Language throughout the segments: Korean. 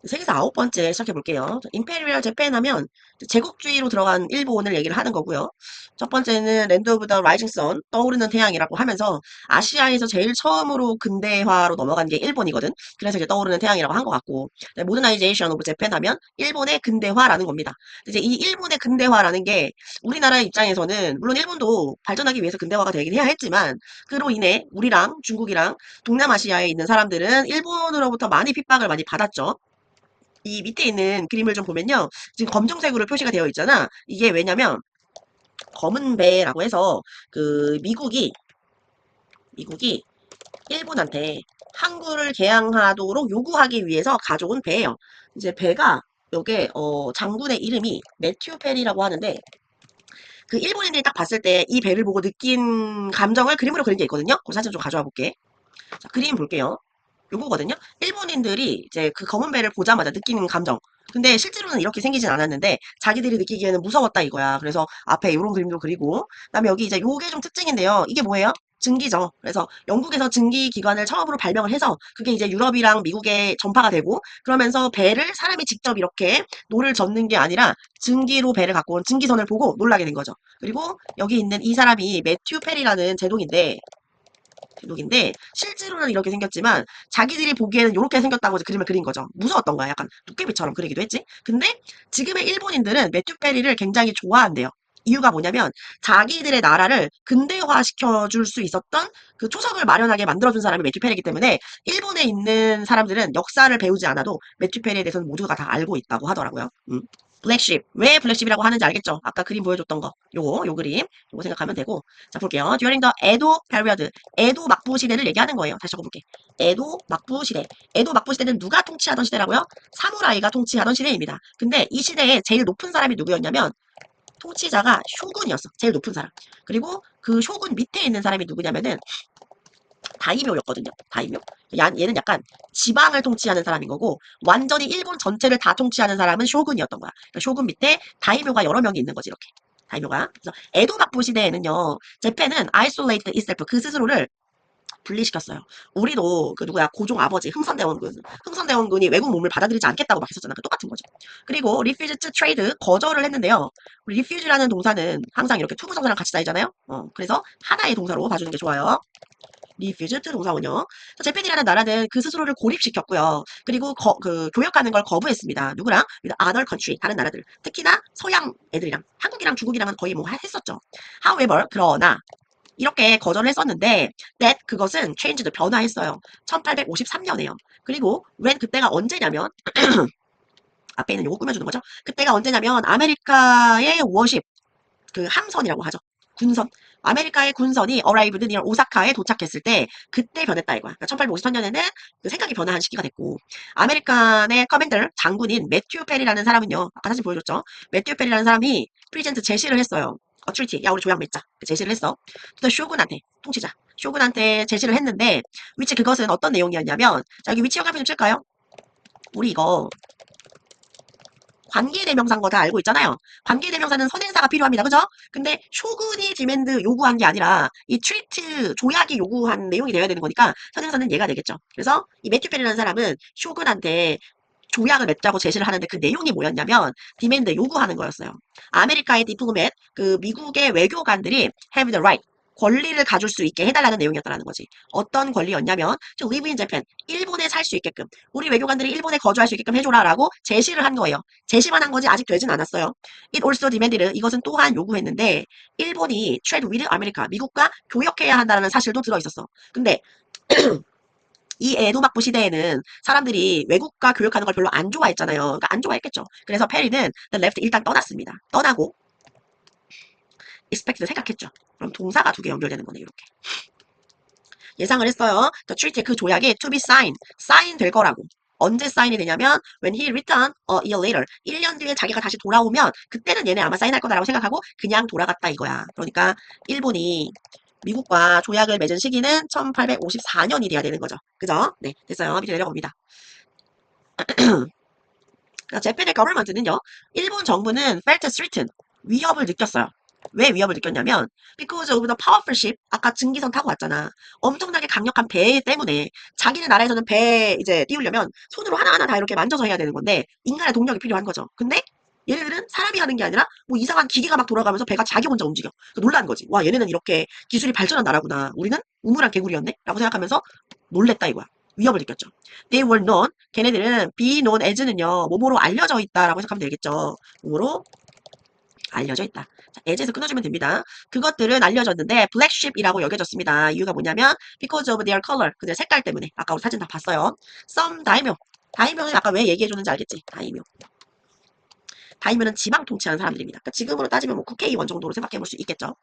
세계사 9번째 시작해볼게요. 임페리얼 재팬 하면 제국주의로 들어간 일본을 얘기를 하는 거고요. 첫 번째는 랜드 오브 더 라이징 선, 떠오르는 태양이라고 하면서 아시아에서 제일 처음으로 근대화로 넘어간 게 일본이거든. 그래서 이제 떠오르는 태양이라고 한 것 같고, 모더나이제이션 오브 재팬 하면 일본의 근대화라는 겁니다. 이제 이 일본의 근대화라는 게 우리나라의 입장에서는 물론 일본도 발전하기 위해서 근대화가 되긴 해야 했지만 그로 인해 우리랑 중국이랑 동남아시아에 있는 사람들은 일본으로부터 많이 핍박을 많이 받았죠. 이 밑에 있는 그림을 좀 보면요. 지금 검정색으로 표시가 되어 있잖아. 이게 왜냐면 검은 배라고 해서 그 미국이 일본한테 항구를 개항하도록 요구하기 위해서 가져온 배예요. 이제 배가 요게 장군의 이름이 매튜 페리라고 하는데 그 일본인들이 딱 봤을 때 이 배를 보고 느낀 감정을 그림으로 그린 게 있거든요. 그 사진 좀 가져와 볼게. 자, 그림 볼게요. 요거거든요. 일본인들이 이제 그 검은 배를 보자마자 느끼는 감정. 근데 실제로는 이렇게 생기진 않았는데 자기들이 느끼기에는 무서웠다 이거야. 그래서 앞에 이런 그림도 그리고 그다음에 여기 이제 요게 좀 특징인데요. 이게 뭐예요? 증기죠. 그래서 영국에서 증기 기관을 처음으로 발명을 해서 그게 이제 유럽이랑 미국에 전파가 되고 그러면서 배를 사람이 직접 이렇게 노를 젓는 게 아니라 증기로 배를 갖고 온 증기선을 보고 놀라게 된 거죠. 그리고 여기 있는 이 사람이 매튜 페리라는 제독인데 실제로는 이렇게 생겼지만 자기들이 보기에는 이렇게 생겼다고 그림을 그린 거죠. 무서웠던 거야. 약간 도깨비처럼 그리기도 했지. 근데 지금의 일본인들은 매튜 페리를 굉장히 좋아한대요. 이유가 뭐냐면 자기들의 나라를 근대화 시켜줄 수 있었던 그 초석을 마련하게 만들어준 사람이 매튜 페리이기 때문에 일본에 있는 사람들은 역사를 배우지 않아도 매튜 페리에 대해서는 모두가 다 알고 있다고 하더라고요. 블랙쉽. 왜 블랙쉽이라고 하는지 알겠죠? 아까 그림 보여줬던 거. 요 그림. 요거 생각하면 되고. 자, 볼게요. During the 에도 period. 에도 막부 시대를 얘기하는 거예요. 다시 적어볼게. 에도 막부 시대. 에도 막부 시대는 누가 통치하던 시대라고요? 사무라이가 통치하던 시대입니다. 근데 이 시대에 제일 높은 사람이 누구였냐면 통치자가 쇼군이었어. 제일 높은 사람. 그리고 그 쇼군 밑에 있는 사람이 누구냐면은 다이묘였거든요. 다이묘. 얘는 약간 지방을 통치하는 사람인 거고 완전히 일본 전체를 다 통치하는 사람은 쇼군이었던 거야. 그러니까 쇼군 밑에 다이묘가 여러 명이 있는 거지 이렇게. 다이묘가. 그래서 에도 막부 시대에는요. 제페는 아이솔레이트 이셀프 그 스스로를 분리시켰어요. 우리도 그 누구야 고종 아버지 흥선대원군이 외국 몸을 받아들이지 않겠다고 막 했었잖아. 그 똑같은 거죠. 그리고 refused trade 거절을 했는데요. refuse라는 동사는 항상 이렇게 투부정사랑 같이 다니잖아요. 그래서 하나의 동사로 봐주는 게 좋아요. 리퓨즈트 동사원형. 재팬이라는 나라는 그 스스로를 고립시켰고요. 그리고 그 교역하는 걸 거부했습니다. 누구랑? with other country, 다른 나라들. 특히나 서양 애들이랑 한국이랑 중국이랑은 거의 뭐 했었죠. However, 그러나 이렇게 거절을 했었는데 that 그것은 changed 변화했어요. 1853년에요. 그리고 when 그때가 언제냐면 앞에 있는 요거 꾸며주는 거죠. 그때가 언제냐면 아메리카의 워십 그 함선이라고 하죠. 군선. 아메리카의 군선이 arrived near 오사카에 도착했을 때 그때 변했다 이거야. 그러니까 1853년에는 그 생각이 변화한 시기가 됐고 아메리칸의 커맨더 장군인 매튜 페리라는 사람은요. 아까 사진 보여줬죠. 매튜 페리라는 사람이 프리젠트 제시를 했어요. 어트리티. 야 우리 조약 맺자. 그 제시를 했어. 또 쇼군한테 통치자. 쇼군한테 제시를 했는데 위치 그것은 어떤 내용이었냐면 자 여기 위치 영감표 좀 칠까요? 우리 이거 관계대명사인 거 다 알고 있잖아요. 관계대명사는 선행사가 필요합니다. 그죠? 근데 쇼군이 디맨드 요구한 게 아니라 이 트리트 조약이 요구한 내용이 되어야 되는 거니까 선행사는 얘가 되겠죠. 그래서 이 매튜 페리라는 사람은 쇼군한테 조약을 맺자고 제시를 하는데 그 내용이 뭐였냐면 디맨드 요구하는 거였어요. 아메리카의 디플로맷 그 미국의 외교관들이 have the right 권리를 가질 수 있게 해달라는 내용이었다는 거지. 어떤 권리였냐면 to live in Japan 일본에 살 수 있게끔 우리 외교관들이 일본에 거주할 수 있게끔 해줘라라고 제시를 한 거예요. 제시만 한 거지 아직 되진 않았어요. It also demanded 이것은 또한 요구했는데 일본이 trade with America 미국과 교역해야 한다는 사실도 들어있었어. 근데 이 에도막부 시대에는 사람들이 외국과 교역하는 걸 별로 안 좋아했잖아요. 그러니까 안 좋아했겠죠. 그래서 페리는 the left 일단 떠났습니다. 떠나고 expect 생각했죠. 그럼 동사가 두 개 연결되는 거네 이렇게. 예상을 했어요. The treaty 그 조약이 to be signed, sign 될 거라고. 언제 사인이 되냐면 when he returned a year later 1년 뒤에 자기가 다시 돌아오면 그때는 얘네 아마 사인할 거다라고 생각하고 그냥 돌아갔다 이거야. 그러니까 일본이 미국과 조약을 맺은 시기는 1854년이 돼야 되는 거죠. 그죠? 네, 됐어요. 밑에 내려갑니다. 그러니까 재팬의 government는요. 일본 정부는 felt threatened, 위협을 느꼈어요. 왜 위협을 느꼈냐면 because of the powerful ship 아까 증기선 타고 왔잖아. 엄청나게 강력한 배 때문에 자기네 나라에서는 배 이제 띄우려면 손으로 하나하나 다 이렇게 만져서 해야 되는 건데 인간의 동력이 필요한 거죠. 근데 얘네들은 사람이 하는 게 아니라 뭐 이상한 기계가 막 돌아가면서 배가 자기 혼자 움직여. 놀란 거지. 와 얘네는 이렇게 기술이 발전한 나라구나. 우리는 우물한 개구리였네? 라고 생각하면서 놀랬다 이거야. 위협을 느꼈죠. They were known. 걔네들은 be known as는요. 뭐뭐로 알려져 있다라고 생각하면 되겠죠. 뭐뭐로 알려져 있다. 자, as에서 끊어주면 됩니다. 그것들은 알려졌는데 black sheep이라고 여겨졌습니다. 이유가 뭐냐면 because of their color. 그들 색깔 때문에. 아까 우리 사진 다 봤어요. some daimyo. 다이묘는 아까 왜 얘기해줬는지 알겠지? 다이묘. 다이묘는 지방 통치하는 사람들입니다. 그러니까 지금으로 따지면 뭐 국회의원 정도로 생각해 볼 수 있겠죠.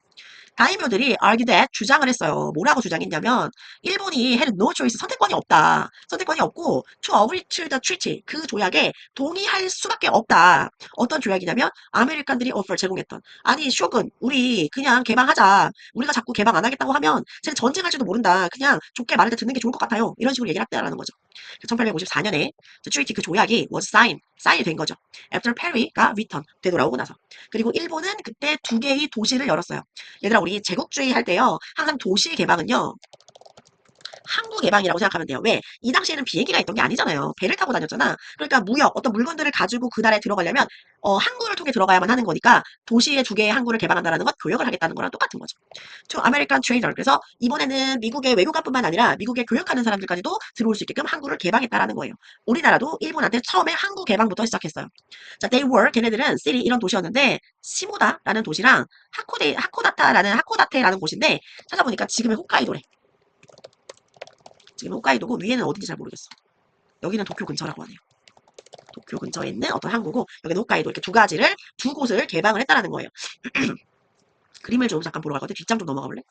다이묘들이 argue that 주장을 했어요. 뭐라고 주장했냐면 일본이 had no choice 선택권이 없다. 선택권이 없고 to agree to the treaty 그 조약에 동의할 수밖에 없다. 어떤 조약이냐면 아메리칸들이 offer 제공했던 아니 쇼군 우리 그냥 개방하자. 우리가 자꾸 개방 안 하겠다고 하면 쟤는 전쟁할지도 모른다. 그냥 좋게 말할 때 듣는 게 좋을 것 같아요. 이런 식으로 얘기를 했다라는 거죠. 1854년에 treaty 그 조약이 was 사인이 된 거죠. after Perry가 return 되돌아오고 나서 그리고 일본은 그때 두 개의 도시를 열었어요. 얘들아 우리 제국주의 할 때요. 항상 도시 개방은요. 항구 개방이라고 생각하면 돼요. 왜? 이 당시에는 비행기가 있던 게 아니잖아요. 배를 타고 다녔잖아. 그러니까 무역, 어떤 물건들을 가지고 그 나라에 들어가려면 항구를 통해 들어가야만 하는 거니까 도시의 두 개의 항구를 개방한다는 건 교역을 하겠다는 거랑 똑같은 거죠. To American trader. 그래서 이번에는 미국의 외교관뿐만 아니라 미국에 교역하는 사람들까지도 들어올 수 있게끔 항구를 개방했다라는 거예요. 우리나라도 일본한테 처음에 항구 개방부터 시작했어요. 자, they were 걔네들은 city 이런 도시였는데 시모다라는 도시랑 하코다테라는 곳인데 찾아보니까 지금의 홋카이도래. 지금 홋카이도고 위에는 어딘지 잘 모르겠어. 여기는 도쿄 근처라고 하네요. 도쿄 근처에 있는 어떤 항구고 여기는 홋카이도 이렇게 두 곳을 개방을 했다라는 거예요. 그림을 좀 잠깐 보러 갈 건데 뒷장 좀 넘어가 볼래?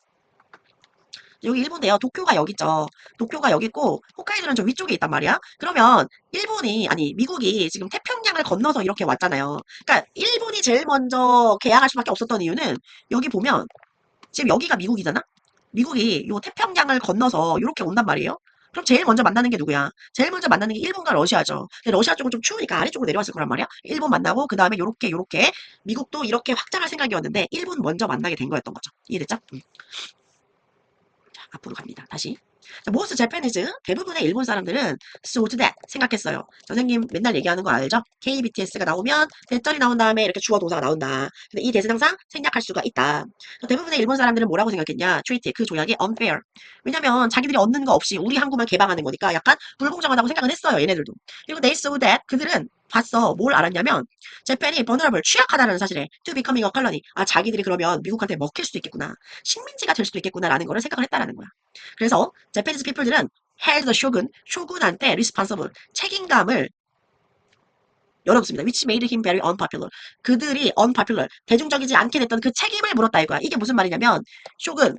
여기 일본인데요. 도쿄가 여기 있죠. 도쿄가 여기 있고 홋카이도는 좀 위쪽에 있단 말이야. 그러면 미국이 지금 태평양을 건너서 이렇게 왔잖아요. 그러니까 일본이 제일 먼저 개항할 수밖에 없었던 이유는 여기 보면 지금 여기가 미국이잖아? 미국이 요 태평양을 건너서 이렇게 온단 말이에요. 그럼 제일 먼저 만나는 게 누구야? 제일 먼저 만나는 게 일본과 러시아죠. 근데 러시아 쪽은 좀 추우니까 아래쪽으로 내려왔을 거란 말이야. 일본 만나고 그 다음에 요렇게 미국도 이렇게 확장할 생각이었는데 일본 먼저 만나게 된 거였던 거죠. 이해됐죠? 앞으로 갑니다. 다시. most Japanese 대부분의 일본 사람들은 thought that 생각했어요. 선생님 맨날 얘기하는 거 알죠? KBTS가 나오면 대절이 나온 다음에 이렇게 주어 동사가 나온다. 근데 이 대신 항상 생략할 수가 있다. 대부분의 일본 사람들은 뭐라고 생각했냐? treaty 그 조약이 unfair. 왜냐면 자기들이 얻는 거 없이 우리 항구만 개방하는 거니까 약간 불공정하다고 생각은 했어요. 얘네들도. 그리고 they saw that 그들은 봤어. 뭘 알았냐면 재팬이 vulnerable 취약하다는 사실에 to becoming a colony. 아 자기들이 그러면 미국한테 먹힐 수도 있겠구나. 식민지가 될 수도 있겠구나라는 거를 생각을 했다라는 거야. 그래서 재패니즈 피플들은 held the 쇼군한테 responsible 책임감을 열어뒀습니다. which made him very unpopular. 그들이 unpopular 대중적이지 않게 됐던 그 책임을 물었다 이거야. 이게 무슨 말이냐면 쇼군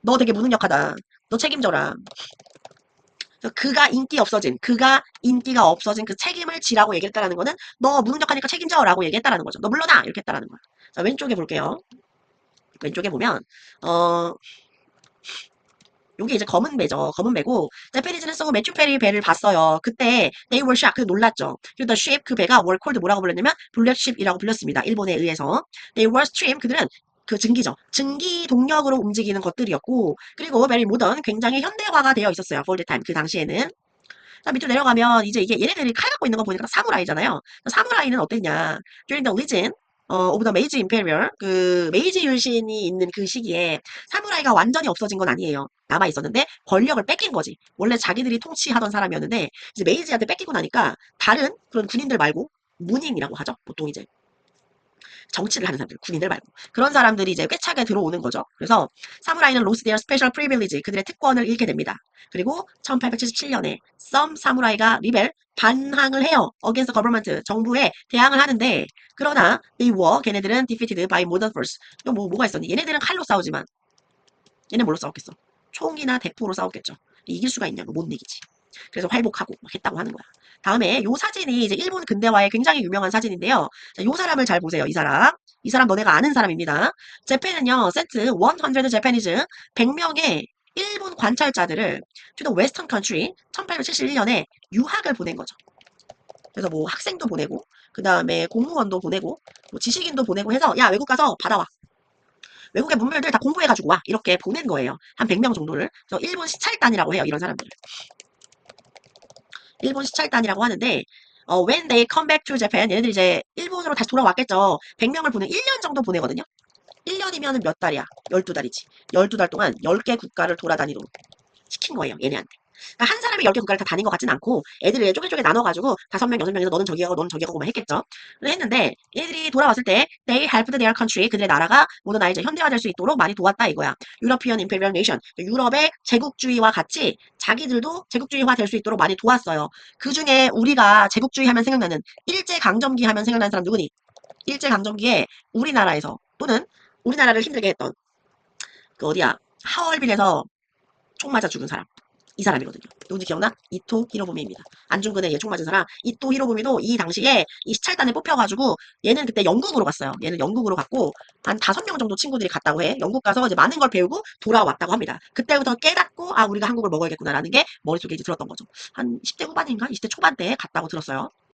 너 되게 무능력하다. 너 책임져라. 그가 인기가 없어진 그 책임을 지라고 얘기했다라는 거는 너 무능력하니까 책임져라고 얘기했다라는 거죠. 너 물러나 이렇게 했다라는 거야. 자 왼쪽에 볼게요. 왼쪽에 보면 어 요게 이제 검은 배죠. 검은 배고 제페니즈는 쓰고 매튜 페리 배를 봤어요. 그때 they were shocked. 놀랐죠. 그리고 the ship 그 배가 were called 뭐라고 불렀냐면 블랙 ship이라고 불렸습니다. 일본에 의해서. they were stream 그들은 그 증기죠. 증기 동력으로 움직이는 것들이었고 그리고 very modern 굉장히 현대화가 되어 있었어요. for the time 그 당시에는. 자, 밑으로 내려가면 이제 이게 얘네들이 칼 갖고 있는 거 보니까 사무라이잖아요. 사무라이는 어땠냐? During the legend of the Meiji Imperial 그 메이지 유신이 있는 그 시기에 사무라이가 완전히 없어진 건 아니에요. 남아 있었는데 권력을 뺏긴 거지. 원래 자기들이 통치하던 사람이었는데 이제 메이지한테 뺏기고 나니까 다른 그런 군인들 말고 문인이라고 하죠. 보통 이제 정치를 하는 사람들, 군인들 말고. 그런 사람들이 이제 꿰차게 들어오는 거죠. 그래서 사무라이는 lost their special privilege, 그들의 특권을 잃게 됩니다. 그리고 1877년에 some 사무라이가 리벨, 반항을 해요. against the government, 정부에 대항을 하는데 그러나 they were, 걔네들은 defeated by modern force. 이거 뭐가 있었니? 얘네들은 칼로 싸우지만 얘네 뭘로 싸웠겠어? 총이나 대포로 싸웠겠죠. 이길 수가 있냐고 못 이기지. 그래서 활복하고 막 했다고 하는 거야. 다음에 요 사진이 이제 일본 근대화의 굉장히 유명한 사진인데요. 자, 요 사람을 잘 보세요. 이 사람. 이 사람 너네가 아는 사람입니다. 재팬은요. 센트 100 재패니즈 100명의 일본 관찰자들을 to the western country 1871년에 유학을 보낸 거죠. 그래서 뭐 학생도 보내고 그 다음에 공무원도 보내고 뭐 지식인도 보내고 해서 야 외국 가서 받아와. 외국의 문물들 다 공부해가지고 와. 이렇게 보낸 거예요. 한 100명 정도를. 그래서 일본 시찰단이라고 해요. 이런 사람들. 일본 시찰단이라고 하는데 when they come back to Japan 얘네들이 이제 일본으로 다시 돌아왔겠죠. 100명을 보내 1년 정도 보내거든요. 1년이면 몇 달이야? 12달이지. 12달 동안 10개 국가를 돌아다니도록 시킨 거예요. 얘네한테. 그러니까 한 사람이 10개 국가를 다 다닌 것 같진 않고 애들을 쪼개쪼개 나눠가지고 5명, 6명에서 너는 저기 가고 너는 저기 가고 막 했겠죠. 했는데 얘들이 돌아왔을 때 they helped their country 그들의 나라가 모두 다 이제 현대화될 수 있도록 많이 도왔다 이거야. European Imperial Nation 유럽의 제국주의와 같이 자기들도 제국주의화 될 수 있도록 많이 도왔어요. 그 중에 우리가 제국주의 하면 생각나는 일제강점기 하면 생각나는 사람 누구니? 일제강점기에 우리나라에서 또는 우리나라를 힘들게 했던 그 어디야 하얼빈에서 총 맞아 죽은 사람 이 사람이거든요. 누군지 기억나? 이토 히로부미입니다. 안중근에 얘 총 맞은 사람 이토 히로부미도 이 당시에 이 시찰단에 뽑혀가지고 얘는 그때 영국으로 갔어요. 얘는 영국으로 갔고 한 5명 정도 친구들이 갔다고 해. 영국 가서 이제 많은 걸 배우고 돌아왔다고 합니다. 그때부터 깨닫고 아 우리가 한국을 먹어야겠구나라는 게 머릿속에 이제 들었던 거죠. 한 10대 후반인가 20대 초반 때 갔다고 들었어요.